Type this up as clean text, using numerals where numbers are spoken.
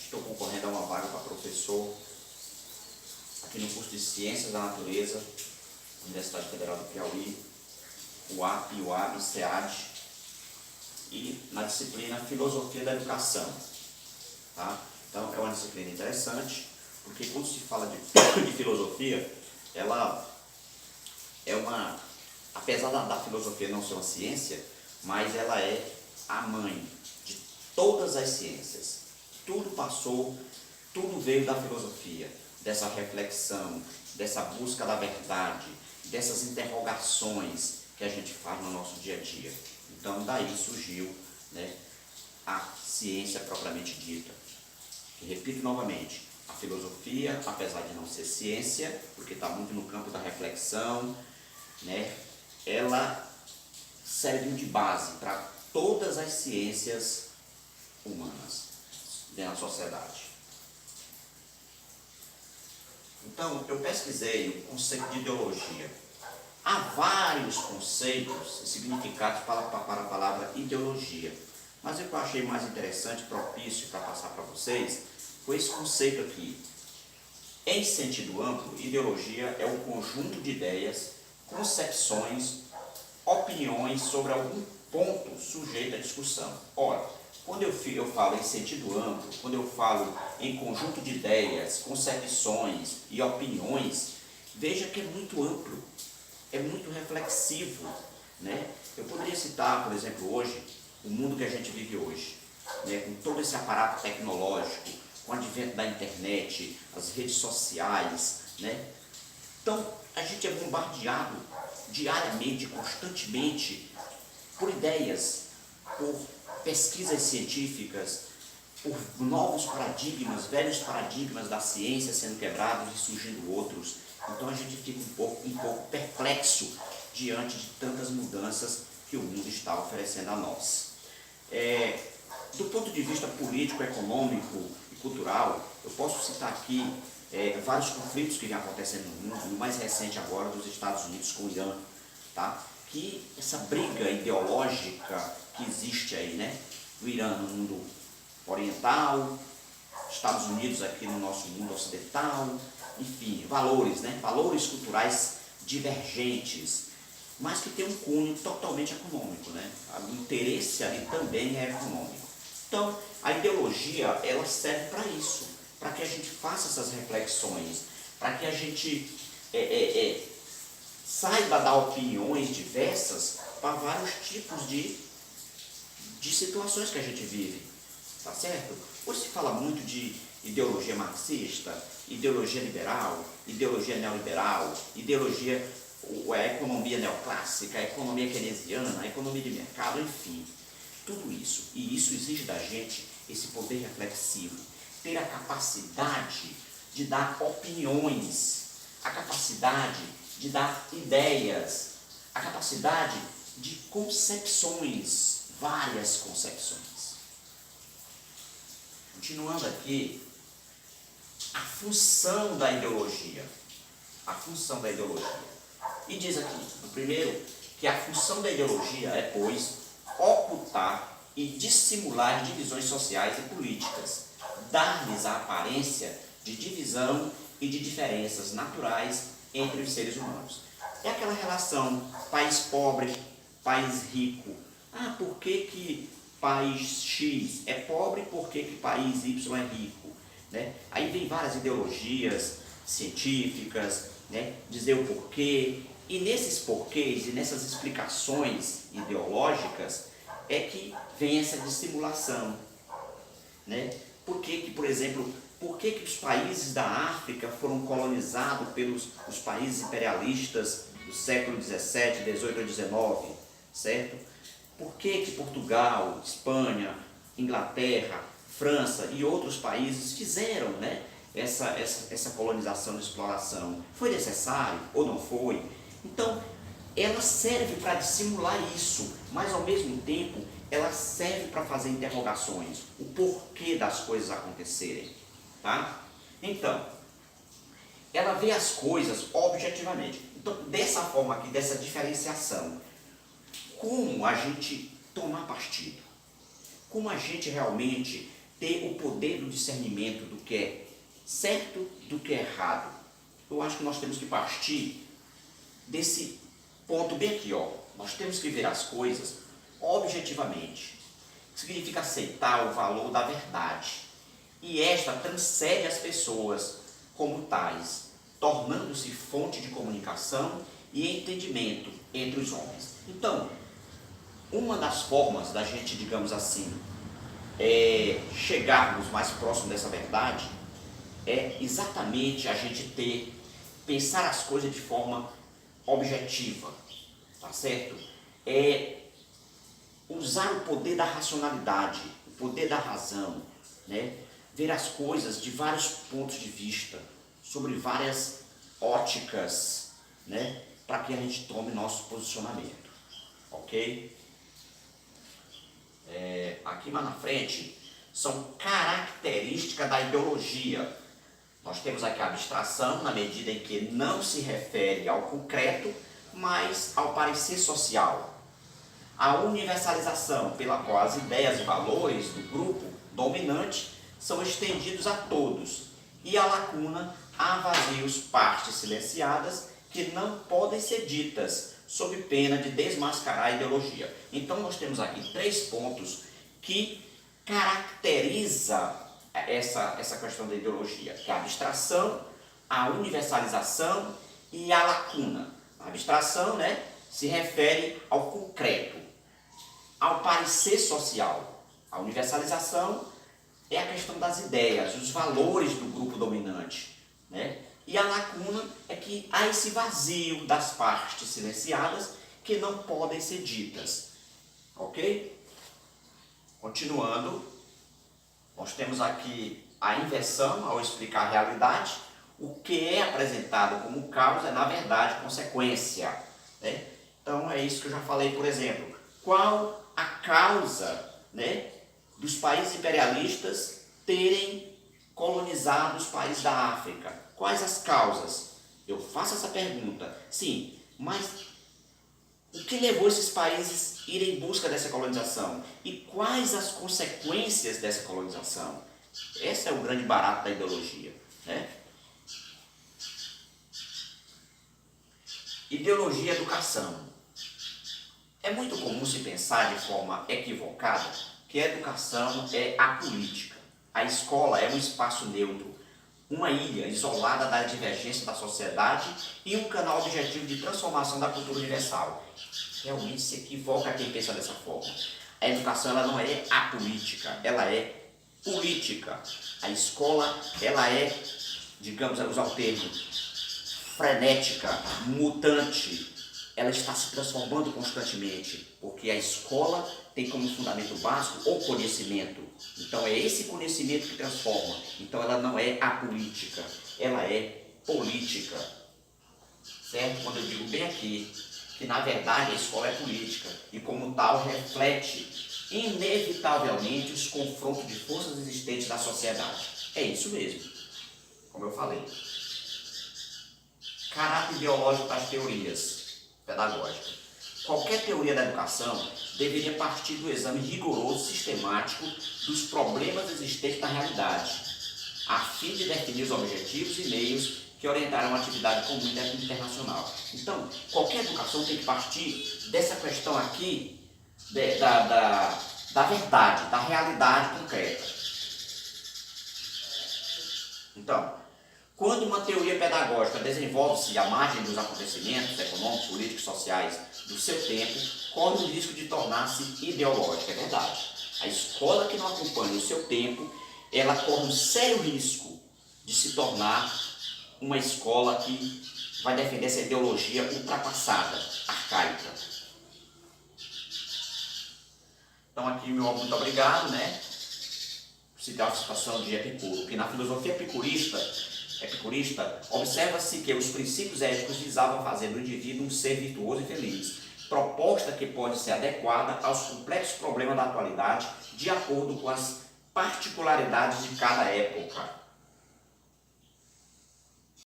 Estou concorrendo a uma vaga para professor aqui no curso de Ciências da Natureza, Universidade Federal do Piauí, UAP, UAB, SEAD, e na disciplina Filosofia da Educação. Tá? Então, é uma disciplina interessante, porque quando se fala de filosofia, ela é apesar da filosofia não ser uma ciência, mas ela é a mãe de todas as ciências. Tudo passou, tudo veio da filosofia, dessa reflexão, dessa busca da verdade, dessas interrogações que a gente faz no nosso dia a dia. Então, daí surgiu, né, a ciência propriamente dita. E repito novamente, a filosofia, apesar de não ser ciência, porque está muito no campo da reflexão, né, ela serve de base para todas as ciências humanas dentro da sociedade. Então, eu pesquisei o conceito de ideologia. Há vários conceitos e significados para a palavra ideologia, mas o que eu achei mais interessante, propício para passar para vocês, foi esse conceito aqui. Em sentido amplo, ideologia é um conjunto de ideias, concepções, opiniões sobre algum ponto sujeito à discussão. Ora, quando eu falo em sentido amplo, quando eu falo em conjunto de ideias, concepções e opiniões, veja que é muito amplo, é muito reflexivo, né? Eu poderia citar, por exemplo, hoje, o mundo que a gente vive hoje, né? Com todo esse aparato tecnológico, com o advento da internet, as redes sociais, né? Então, a gente é bombardeado diariamente, constantemente, por ideias, por pesquisas científicas, por novos paradigmas, velhos paradigmas da ciência sendo quebrados e surgindo outros. Então a gente fica um pouco perplexo diante de tantas mudanças que o mundo está oferecendo a nós. Do ponto de vista político, econômico e cultural, eu posso citar aqui vários conflitos que vêm acontecendo no mundo, o mais recente agora dos Estados Unidos com o Irã, tá? Que essa briga ideológica que existe aí, né? O Irã no mundo oriental, Estados Unidos aqui no nosso mundo ocidental, enfim, valores, né? Valores culturais divergentes, mas que tem um cunho totalmente econômico, né? O interesse ali também é econômico. Então, a ideologia, ela serve para isso, para que a gente faça essas reflexões, para que a gente saiba dar opiniões diversas para vários tipos de situações que a gente vive, tá certo? Hoje se fala muito de ideologia marxista, ideologia liberal, ideologia neoliberal, ideologia, a economia neoclássica, a economia keynesiana, a economia de mercado, enfim, tudo isso. E isso exige da gente esse poder reflexivo, ter a capacidade de dar opiniões, a capacidade de dar ideias, a capacidade de concepções, várias concepções. Continuando aqui, a função da ideologia. A função da ideologia. E diz aqui, no primeiro, que a função da ideologia é, pois, ocultar e dissimular divisões sociais e políticas, dar-lhes a aparência de divisão e de diferenças naturais entre os seres humanos. É aquela relação país pobre, país rico. Ah, por que país X é pobre, por que país Y é rico? Né? Aí vem várias ideologias científicas, né? Dizer o porquê. E nesses porquês e nessas explicações ideológicas é que vem essa dissimulação. Né? Por que, por exemplo, por que os países da África foram colonizados pelos os países imperialistas do século XVII, XVIII e XIX, certo? Por que Portugal, Espanha, Inglaterra, França e outros países fizeram, né, essa colonização e exploração? Foi necessário ou não foi? Então, ela serve para dissimular isso, mas ao mesmo tempo ela serve para fazer interrogações, o porquê das coisas acontecerem, tá? Então, ela vê as coisas objetivamente. Então, dessa forma aqui, dessa diferenciação, como a gente tomar partido? como a gente realmente ter o poder do discernimento do que é certo do que é errado. Eu acho que nós temos que partir desse ponto bem aqui, ó. Nós temos que ver as coisas objetivamente. Significa aceitar o valor da verdade. E esta transcende as pessoas como tais, tornando-se fonte de comunicação e entendimento entre os homens. Então, uma das formas da gente, digamos assim, chegarmos mais próximo dessa verdade é exatamente a gente pensar as coisas de forma objetiva, tá certo? Usar o poder da racionalidade, o poder da razão, né? Ver as coisas de vários pontos de vista, sobre várias óticas, né? Para que a gente tome nosso posicionamento, ok? Aqui mais na frente são características da ideologia. Nós temos aqui a abstração, na medida em que não se refere ao concreto, mas ao parecer social. A universalização, pela qual as ideias e valores do grupo dominante são estendidos a todos, e a lacuna a vazios, partes silenciadas que não podem ser ditas, sob pena de desmascarar a ideologia. Então nós temos aqui 3 pontos que caracterizam essa questão da ideologia, que é a abstração, a universalização e a lacuna. A abstração, né, se refere ao concreto, ao parecer social. A universalização é a questão das ideias, os valores do grupo dominante, né? E a lacuna é que há esse vazio das partes silenciadas que não podem ser ditas. Ok? Continuando, nós temos aqui a inversão ao explicar a realidade. O que é apresentado como causa é, na verdade, consequência, né? Então é isso que eu já falei, por exemplo. Qual a causa, né, dos países imperialistas terem colonizado os países da África? Quais as causas? Eu faço essa pergunta. Sim, mas o que levou esses países a irem em busca dessa colonização? E quais as consequências dessa colonização? Esse é o grande barato da ideologia, né? Ideologia e educação. É muito comum se pensar de forma equivocada que a educação é apolítica. A escola é um espaço neutro, uma ilha isolada da divergência da sociedade e um canal objetivo de transformação da cultura universal. Realmente se equivoca quem pensa dessa forma. A educação ela não é apolítica, ela é política. A escola ela é, digamos, usar o termo, frenética, mutante. Ela está se transformando constantemente, porque a escola tem como fundamento básico o conhecimento. Então é esse conhecimento que transforma. Então ela não é apolítica, ela é política. Certo? Quando eu digo bem aqui, que na verdade a escola é política e como tal reflete inevitavelmente os confrontos de forças existentes na sociedade. É isso mesmo, como eu falei. Caráter ideológico das teorias pedagógicas. Qualquer teoria da educação deveria partir do exame rigoroso, sistemático dos problemas existentes na realidade, a fim de definir os objetivos e meios que orientaram a atividade comum internacional. Então, qualquer educação tem que partir dessa questão aqui da verdade, da realidade concreta. Então, quando uma teoria pedagógica desenvolve-se à margem dos acontecimentos econômicos, políticos, sociais do seu tempo, corre o risco de tornar-se ideológica. É verdade. A escola que não acompanha o seu tempo, ela corre um sério risco de se tornar uma escola que vai defender essa ideologia ultrapassada, arcaica. Então aqui meu muito obrigado, né? Citar a citação de Epicuro, que na filosofia epicurista, observa-se que os princípios éticos visavam fazer do indivíduo um ser virtuoso e feliz, proposta que pode ser adequada aos complexos problemas da atualidade, de acordo com as particularidades de cada época.